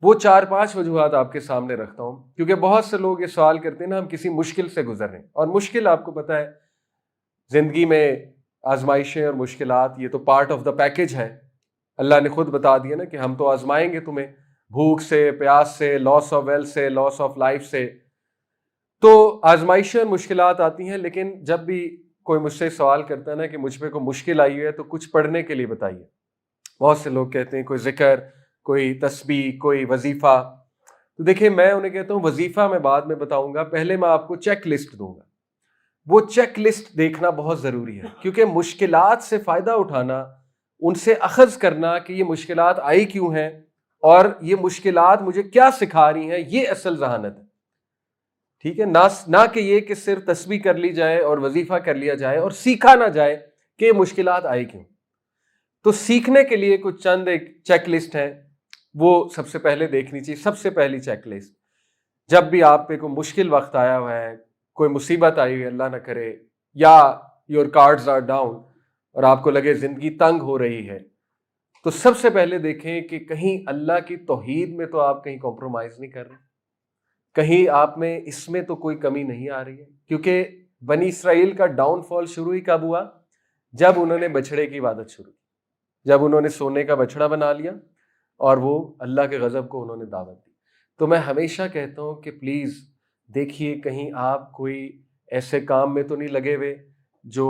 وہ 4-5 وجوہات آپ کے سامنے رکھتا ہوں، کیونکہ بہت سے لوگ یہ سوال کرتے ہیں نا ہم کسی مشکل سے گزر رہے ہیں، اور مشکل آپ کو پتہ ہے زندگی میں آزمائشیں اور مشکلات یہ تو پارٹ آف دا پیکج ہے. اللہ نے خود بتا دیا نا کہ ہم تو آزمائیں گے تمہیں، بھوک سے، پیاس سے، لاس آف ویلتھ سے، لاس آف لائف سے. تو آزمائشیں اور مشکلات آتی ہیں، لیکن جب بھی کوئی مجھ سے سوال کرتا ہے نا کہ مجھ پہ کوئی مشکل آئی ہے تو کچھ پڑھنے کے لیے بتائیے. بہت سے لوگ کہتے ہیں کوئی ذکر، کوئی تسبیح، کوئی وظیفہ. تو دیکھیں میں انہیں کہتا ہوں وظیفہ میں بعد میں بتاؤں گا، پہلے میں آپ کو چیک لسٹ دوں گا. وہ چیک لسٹ دیکھنا بہت ضروری ہے، کیونکہ مشکلات سے فائدہ اٹھانا، ان سے اخذ کرنا کہ یہ مشکلات آئی کیوں ہیں اور یہ مشکلات مجھے کیا سکھا رہی ہیں، یہ اصل ذہانت ہے. ٹھیک ہے، نہ کہ یہ کہ صرف تسبیح کر لی جائے اور وظیفہ کر لیا جائے اور سیکھا نہ جائے کہ یہ مشکلات آئی کیوں. تو سیکھنے کے لیے کچھ چند ایک چیک لسٹ ہے، وہ سب سے پہلے دیکھنی چاہیے. سب سے پہلی چیک لسٹ، جب بھی آپ پہ کوئی مشکل وقت آیا ہوا ہے، کوئی مصیبت آئی ہے اللہ نہ کرے، یا یور کارڈز آر ڈاؤن اور آپ کو لگے زندگی تنگ ہو رہی ہے، تو سب سے پہلے دیکھیں کہ کہیں اللہ کی توحید میں تو آپ کہیں کمپرومائز نہیں کر رہے، کہیں آپ میں اس میں تو کوئی کمی نہیں آ رہی ہے. کیونکہ بنی اسرائیل کا ڈاؤن فال شروع ہی کب ہوا؟ جب انہوں نے بچھڑے کی عبادت شروع کی، جب انہوں نے سونے کا بچھڑا بنا لیا اور وہ اللہ کے غضب کو انہوں نے دعوت دی. تو میں ہمیشہ کہتا ہوں کہ پلیز دیکھیے کہیں آپ کوئی ایسے کام میں تو نہیں لگے ہوئے جو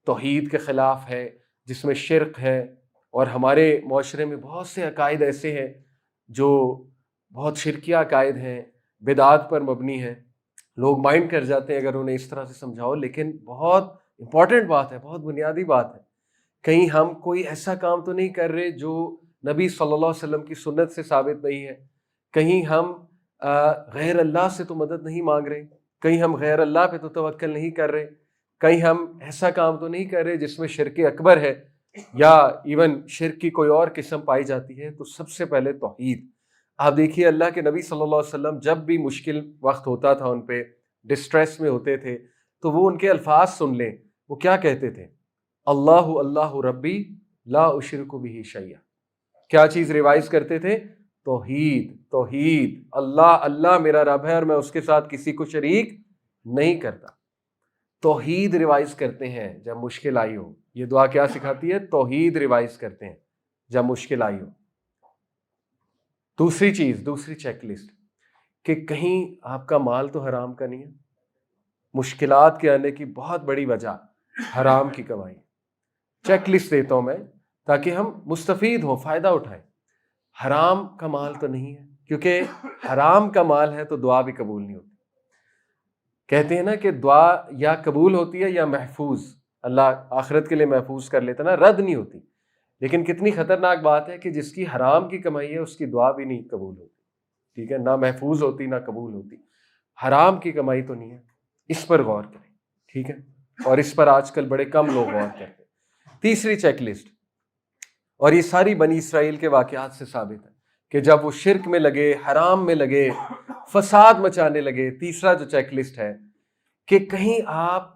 توحید کے خلاف ہے، جس میں شرک ہے. اور ہمارے معاشرے میں بہت سے عقائد ایسے ہیں جو بہت شرکیہ عقائد ہیں، بدعات پر مبنی ہیں. لوگ مائنڈ کر جاتے ہیں اگر انہیں اس طرح سے سمجھاؤ، لیکن بہت امپورٹنٹ بات ہے، بہت بنیادی بات ہے. کہیں ہم کوئی ایسا کام تو نہیں کر رہے جو نبی صلی اللہ علیہ وسلم کی سنت سے ثابت نہیں ہے. کہیں ہم غیر اللہ سے تو مدد نہیں مانگ رہے، کہیں ہم غیر اللہ پہ تو توکل نہیں کر رہے، کہیں ہم ایسا کام تو نہیں کر رہے جس میں شرک اکبر ہے یا ایون شرک کی کوئی اور قسم پائی جاتی ہے. تو سب سے پہلے توحید. آپ دیکھیے اللہ کے نبی صلی اللہ علیہ وسلم جب بھی مشکل وقت ہوتا تھا، ان پہ ڈسٹریس میں ہوتے تھے، تو وہ ان کے الفاظ سن لیں، وہ کیا کہتے تھے؟ اللہ اللہ ربی لا اشرک بہ شیئا. کیا چیز ریوائز کرتے تھے؟ توحید. توحید، اللہ اللہ میرا رب ہے اور میں اس کے ساتھ کسی کو شریک نہیں کرتا. توحید ریوائز کرتے ہیں جب مشکل آئی ہو. یہ دعا کیا سکھاتی ہے؟ توحید ریوائز کرتے ہیں جب مشکل آئی ہو. دوسری چیز، دوسری چیک لسٹ، کہ کہیں آپ کا مال تو حرام کا نہیں ہے. مشکلات کے آنے کی بہت بڑی وجہ حرام کی کمائی. چیک لسٹ دیتا ہوں میں تاکہ ہم مستفید ہوں، فائدہ اٹھائیں. حرام کا مال تو نہیں ہے، کیونکہ حرام کا مال ہے تو دعا بھی قبول نہیں ہوتی. کہتے ہیں نا کہ دعا یا قبول ہوتی ہے یا محفوظ، اللہ آخرت کے لیے محفوظ کر لیتا نا، رد نہیں ہوتی. لیکن کتنی خطرناک بات ہے کہ جس کی حرام کی کمائی ہے اس کی دعا بھی نہیں قبول ہوتی. ٹھیک ہے، نہ محفوظ ہوتی نہ قبول ہوتی. حرام کی کمائی تو نہیں ہے، اس پر غور کریں. ٹھیک ہے، اور اس پر آج کل بڑے کم لوگ غور کرتے ہیں. تیسری چیک لسٹ، اور یہ ساری بنی اسرائیل کے واقعات سے ثابت ہے کہ جب وہ شرک میں لگے، حرام میں لگے، فساد مچانے لگے. تیسرا جو چیک لسٹ ہے کہ کہیں آپ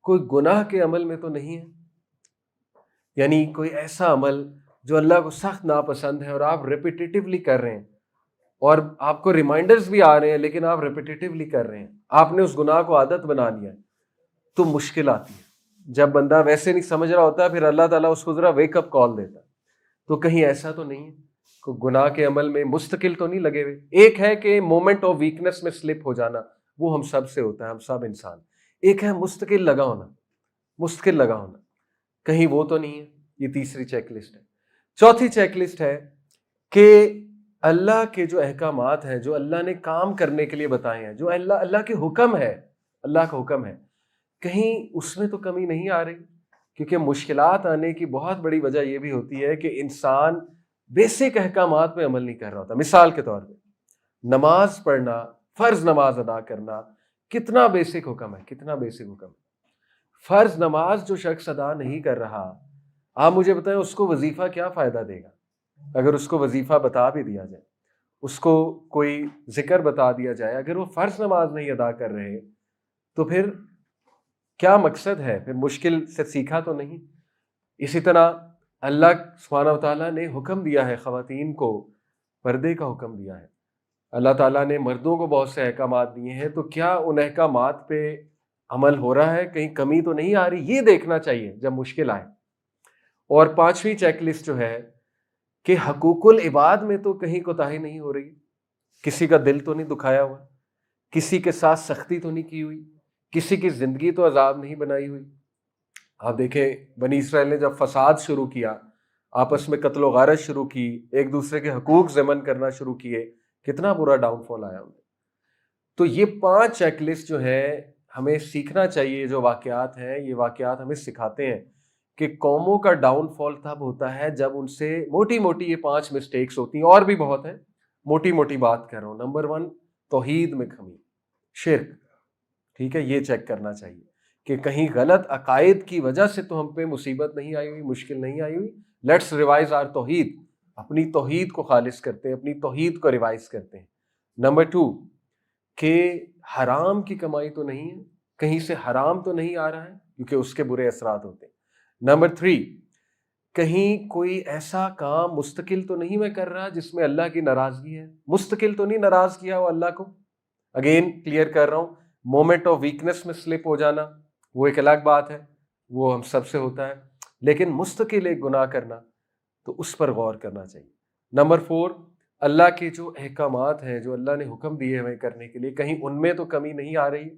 کوئی گناہ کے عمل میں تو نہیں ہے، یعنی کوئی ایسا عمل جو اللہ کو سخت ناپسند ہے اور آپ ریپیٹیٹیولی کر رہے ہیں، اور آپ کو ریمائنڈرز بھی آ رہے ہیں لیکن آپ ریپیٹیٹیولی کر رہے ہیں، آپ نے اس گناہ کو عادت بنا لیا ہے. تو مشکل آتی ہے جب بندہ ویسے نہیں سمجھ رہا ہوتا، پھر اللہ تعالیٰ اس کو ذرا ویک اپ کال دیتا. تو کہیں ایسا تو نہیں ہے کوئی گناہ کے عمل میں مستقل تو نہیں لگے ہوئے. ایک ہے کہ مومنٹ آف ویکنس میں سلپ ہو جانا، وہ ہم سب سے ہوتا ہے، ہم سب انسان. ایک ہے مستقل لگا ہونا، مستقل لگا ہونا، کہیں وہ تو نہیں ہے. یہ تیسری چیک لسٹ ہے. چوتھی چیک لسٹ ہے کہ اللہ کے جو احکامات ہیں، جو اللہ نے کام کرنے کے لیے بتائے ہیں، جو اللہ کے حکم ہے، اللہ کا حکم ہے، کہیں اس میں تو کمی نہیں آ رہی. کیونکہ مشکلات آنے کی بہت بڑی وجہ یہ بھی ہوتی ہے کہ انسان بیسک احکامات پہ عمل نہیں کر رہا ہوتا. مثال کے طور پہ نماز پڑھنا، فرض نماز ادا کرنا کتنا بیسک حکم ہے، کتنا بیسک حکم ہے. فرض نماز جو شخص ادا نہیں کر رہا، آپ مجھے بتائیں اس کو وظیفہ کیا فائدہ دے گا؟ اگر اس کو وظیفہ بتا بھی دیا جائے، اس کو کوئی ذکر بتا دیا جائے، اگر وہ فرض نماز نہیں ادا کر رہے تو پھر کیا مقصد ہے؟ پھر مشکل سے سیکھا تو نہیں. اسی طرح اللہ سبحانہ و تعالیٰ نے حکم دیا ہے خواتین کو پردے کا حکم دیا ہے، اللہ تعالیٰ نے مردوں کو بہت سے احکامات دیے ہیں، تو کیا ان احکامات پہ عمل ہو رہا ہے؟ کہیں کمی تو نہیں آ رہی؟ یہ دیکھنا چاہیے جب مشکل آئے۔ اور پانچویں چیک لسٹ جو ہے کہ حقوق العباد میں تو کہیں کوتاہی نہیں ہو رہی، کسی کا دل تو نہیں دکھایا ہوا، کسی کے ساتھ سختی تو نہیں کی ہوئی، کسی کی زندگی تو عذاب نہیں بنائی ہوئی۔ آپ دیکھیں بنی اسرائیل نے جب فساد شروع کیا، آپس میں قتل و غارت شروع کی، ایک دوسرے کے حقوق ضمن کرنا شروع کیے، کتنا برا ڈاؤن فال آیا انہیں۔ تو یہ 5 چیک لسٹ جو ہے ہمیں سیکھنا چاہیے، جو واقعات ہیں یہ واقعات ہمیں سکھاتے ہیں کہ قوموں کا ڈاؤن فال تب ہوتا ہے جب ان سے موٹی موٹی یہ 5 مسٹیکس ہوتی ہیں، اور بھی بہت ہیں، موٹی موٹی بات کر رہا ہوں۔ نمبر 1، توحید میں کمی، شرک، ٹھیک ہے، یہ چیک کرنا چاہیے کہ کہیں غلط عقائد کی وجہ سے تو ہم پہ مصیبت نہیں آئی ہوئی، مشکل نہیں آئی ہوئی۔ لیٹس ریوائز آر توحید، اپنی توحید کو خالص کرتے ہیں، اپنی توحید کو ریوائز کرتے ہیں۔ نمبر 2، کہ حرام کی کمائی تو نہیں ہے، کہیں سے حرام تو نہیں آ رہا ہے، کیونکہ اس کے برے اثرات ہوتے ہیں۔ نمبر 3، کہیں کوئی ایسا کام مستقل تو نہیں میں کر رہا جس میں اللہ کی ناراضگی ہے، مستقل تو نہیں ناراض کیا وہ اللہ کو۔ اگین کلیئر کر رہا ہوں، مومنٹ آف ویکنس میں سلپ ہو جانا وہ ایک الگ بات ہے، وہ ہم سب سے ہوتا ہے، لیکن مستقل ایک گناہ کرنا تو اس پر غور کرنا چاہیے۔ نمبر 4، اللہ کے جو احکامات ہیں، جو اللہ نے حکم دیے ہمیں کرنے کے لیے، کہیں ان میں تو کمی نہیں آ رہی۔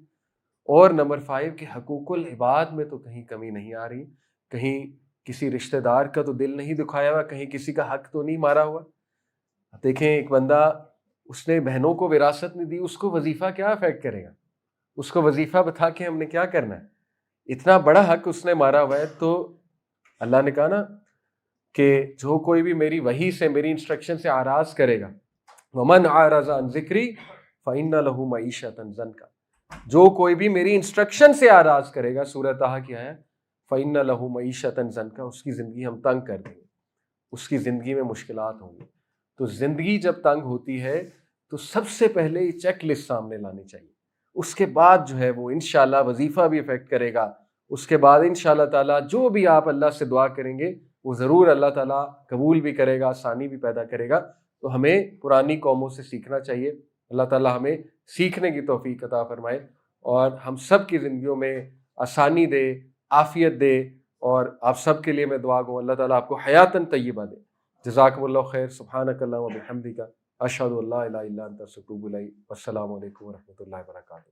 اور نمبر 5، کہ حقوق العباد میں تو کہیں کمی نہیں آ رہی، کہیں کسی رشتہ دار کا تو دل نہیں دکھایا ہوا، کہیں کسی کا حق تو نہیں مارا ہوا۔ دیکھیں ایک بندہ، اس نے بہنوں کو وراثت نہیں دی، اس کو وظیفہ کیا افیکٹ کرے گا؟ اس کو وظیفہ بتا کے ہم نے کیا کرنا ہے؟ اتنا بڑا حق اس نے مارا ہوا ہے۔ تو اللہ نے کہا نا کہ جو کوئی بھی میری وحی سے، میری انسٹرکشن سے آراز کرے گا، وَمَنْ عَارَضَ عَنْ ذِكْرِي فَإِنَّ لَهُ مَعِيشَةً ضَنْكَ، جو کوئی بھی میری انسٹرکشن سے آراز کرے گا، سورہ طٰہٰ کی ہے فَإِنَّ لَهُ مَعِيشَةً ضَنْكَ، اس کی زندگی ہم تنگ کر دیں گے، اس کی زندگی میں مشکلات ہوں گی۔ تو زندگی جب تنگ ہوتی ہے تو سب سے پہلے یہ چیک لسٹ سامنے لانی چاہیے، اس کے بعد جو ہے وہ انشاءاللہ وظیفہ بھی افیکٹ کرے گا، اس کے بعد انشاءاللہ تعالیٰ جو بھی آپ اللہ سے دعا کریں گے وہ ضرور اللہ تعالیٰ قبول بھی کرے گا، آسانی بھی پیدا کرے گا۔ تو ہمیں پرانی قوموں سے سیکھنا چاہیے۔ اللہ تعالیٰ ہمیں سیکھنے کی توفیق عطا فرمائے اور ہم سب کی زندگیوں میں آسانی دے، عافیت دے، اور آپ سب کے لیے میں دعا گو اللہ تعالیٰ آپ کو حیاتاً طیبہ دے۔ جزاکم اللہ خیر، سبحانک اللہم و بحمدک، اشہد ان لا الہ الا انت، استغفرک و اتوب الیک۔ والسلام علیکم ورحمۃ اللہ وبرکاتہ۔